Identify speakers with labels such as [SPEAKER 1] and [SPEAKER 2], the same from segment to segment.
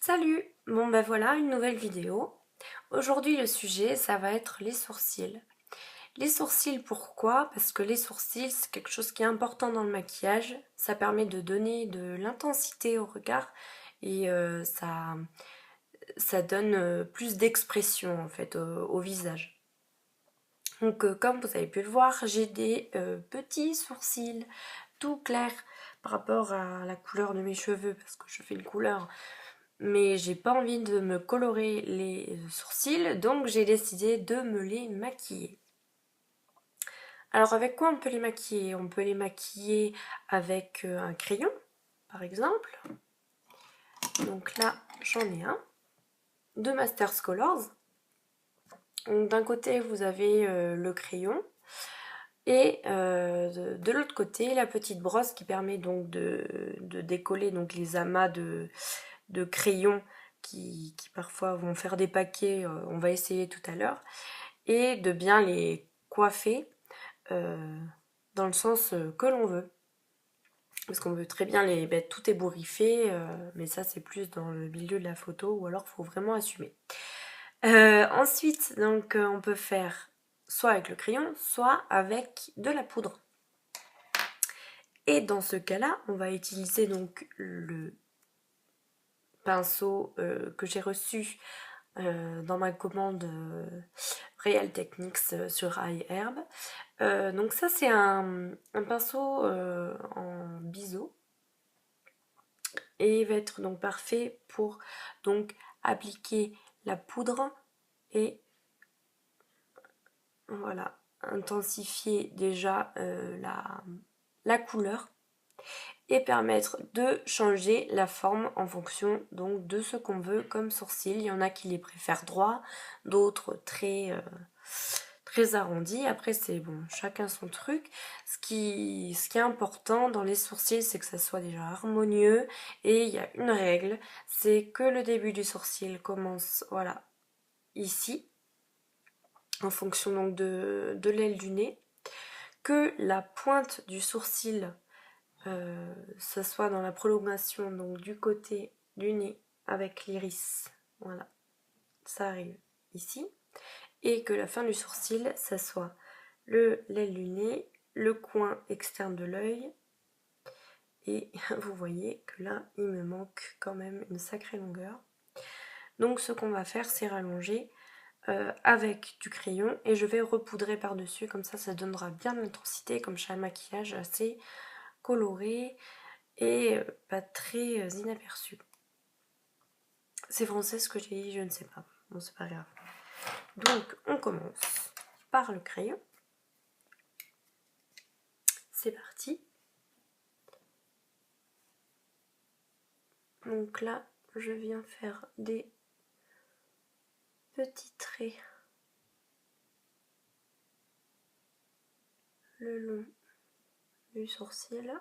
[SPEAKER 1] Salut! Bon ben voilà, une nouvelle vidéo. Aujourd'hui le sujet, ça va être les sourcils. Les sourcils, pourquoi? Parce que les sourcils, c'est quelque chose qui est important dans le maquillage. Ça permet de donner de l'intensité au regard et ça donne plus d'expression en fait au visage. Donc comme vous avez pu le voir, j'ai des petits sourcils tout clairs par rapport à la couleur de mes cheveux parce que je fais une couleur, mais j'ai pas envie de me colorer les sourcils, donc j'ai décidé de me les maquiller. Alors avec quoi on peut les maquiller? On peut les maquiller avec un crayon, par exemple. Donc là, j'en ai un, de Masters Colors. Donc d'un côté, vous avez le crayon, et de l'autre côté, la petite brosse qui permet donc de décoller donc les amas de crayons qui parfois vont faire des paquets, on va essayer tout à l'heure, et de bien les coiffer dans le sens que l'on veut. Parce qu'on veut très bien les mettre tout ébouriffé, mais ça c'est plus dans le milieu de la photo, ou alors il faut vraiment assumer. Ensuite, donc on peut faire soit avec le crayon, soit avec de la poudre. Et dans ce cas-là, on va utiliser donc le pinceau que j'ai reçu dans ma commande Real Techniques sur iHerb. Donc ça c'est un pinceau en biseau et il va être donc parfait pour donc appliquer la poudre et voilà, intensifier déjà la couleur et permettre de changer la forme en fonction donc de ce qu'on veut comme sourcil. Il y en a qui les préfèrent droits, d'autres très arrondis. Après c'est bon, chacun son truc. Ce qui est important dans les sourcils, c'est que ça soit déjà harmonieux, et il y a une règle, c'est que le début du sourcil commence voilà ici, en fonction donc de l'aile du nez, que la pointe du sourcil ça soit dans la prolongation donc du côté du nez avec l'iris, voilà, ça arrive ici, et que la fin du sourcil, ça soit l'aile du nez, le coin externe de l'œil, et vous voyez que là, il me manque quand même une sacrée longueur. Donc ce qu'on va faire, c'est rallonger avec du crayon, et je vais repoudrer par-dessus, comme ça donnera bien de l'intensité, comme chaque maquillage assez coloré et pas très inaperçu. C'est français ce que j'ai dit, je ne sais pas. Bon, c'est pas grave. Donc, on commence par le crayon. C'est parti. Donc là, je viens faire des petits traits le long du sourcil.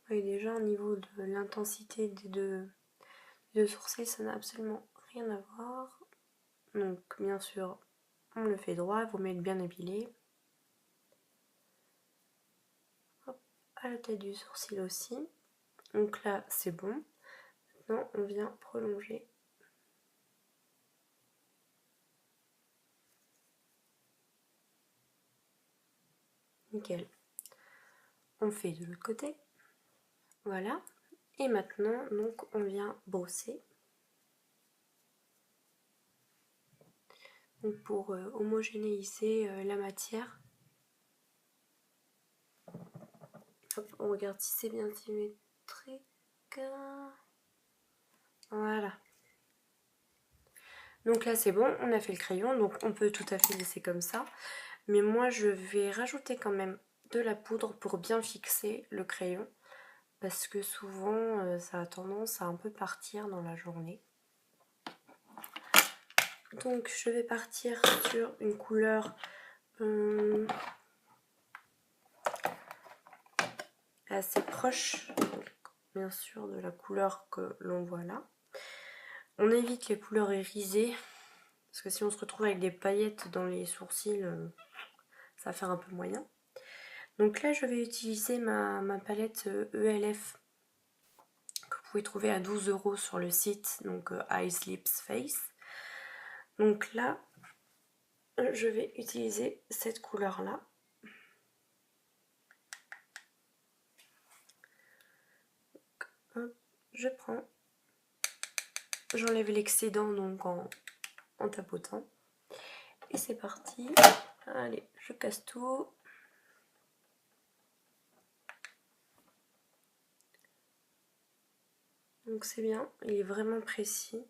[SPEAKER 1] Et déjà, au niveau de l'intensité des deux sourcils, ça n'a absolument rien à voir. Donc, bien sûr, on le fait droit, vous mettez bien épilé. Hop, à la tête du sourcil aussi. Donc là, c'est bon. Maintenant, on vient prolonger. Nickel. On fait de l'autre côté. Voilà. Et maintenant, donc, on vient brosser. Donc pour homogénéiser la matière. Hop, on regarde si c'est bien symétrique. Voilà. Donc là c'est bon, on a fait le crayon, donc on peut tout à fait laisser comme ça. Mais moi je vais rajouter quand même de la poudre pour bien fixer le crayon, parce que souvent ça a tendance à un peu partir dans la journée. Donc je vais partir sur une couleur assez proche, donc, bien sûr, de la couleur que l'on voit là. On évite les couleurs irisées, parce que si on se retrouve avec des paillettes dans les sourcils, ça va faire un peu moyen. Donc là, je vais utiliser ma palette ELF, que vous pouvez trouver à 12 € sur le site, donc Eyes Lips Face. Donc là, je vais utiliser cette couleur-là. Je prends, j'enlève l'excédent donc en tapotant. Et c'est parti. Allez, je casse tout. Donc c'est bien, il est vraiment précis.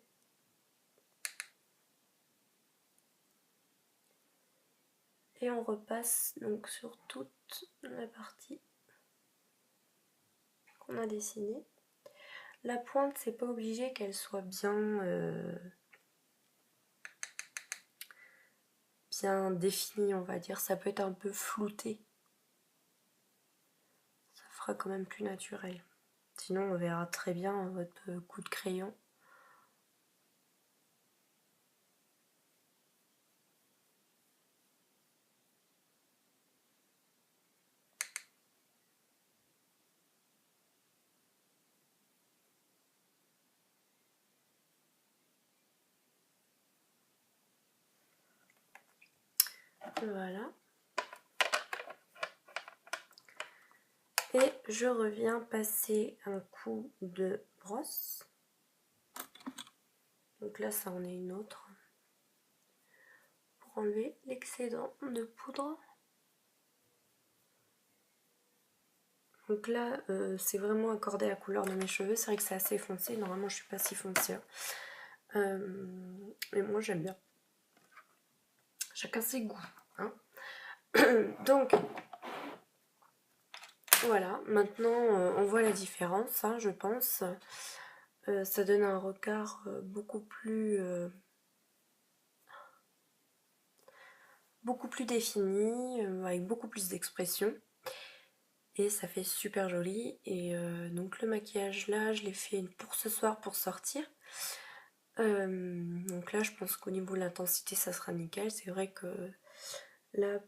[SPEAKER 1] Et on repasse donc sur toute la partie qu'on a dessinée. La pointe, c'est pas obligé qu'elle soit bien définie, on va dire. Ça peut être un peu flouté. Ça fera quand même plus naturel. Sinon, on verra très bien votre coup de crayon. Voilà. Et je reviens passer un coup de brosse. Donc là, ça en est une autre. Pour enlever l'excédent de poudre. Donc là, c'est vraiment accordé à la couleur de mes cheveux. C'est vrai que c'est assez foncé. Normalement, je suis pas si foncée. Mais moi, j'aime bien. Chacun ses goûts. Hein. Donc, voilà. Maintenant, on voit la différence, hein, je pense. Ça donne un regard beaucoup plus défini, avec beaucoup plus d'expression. Et ça fait super joli. Et donc le maquillage là, je l'ai fait pour ce soir pour sortir. Donc là, je pense qu'au niveau de l'intensité, ça sera nickel. C'est vrai que là,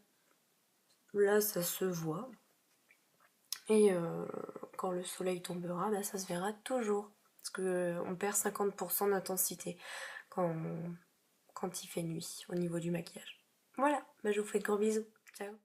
[SPEAKER 1] ça se voit. Et quand le soleil tombera, bah, ça se verra toujours. Parce qu'on perd 50% d'intensité quand il fait nuit au niveau du maquillage. Voilà, bah, je vous fais de gros bisous. Ciao.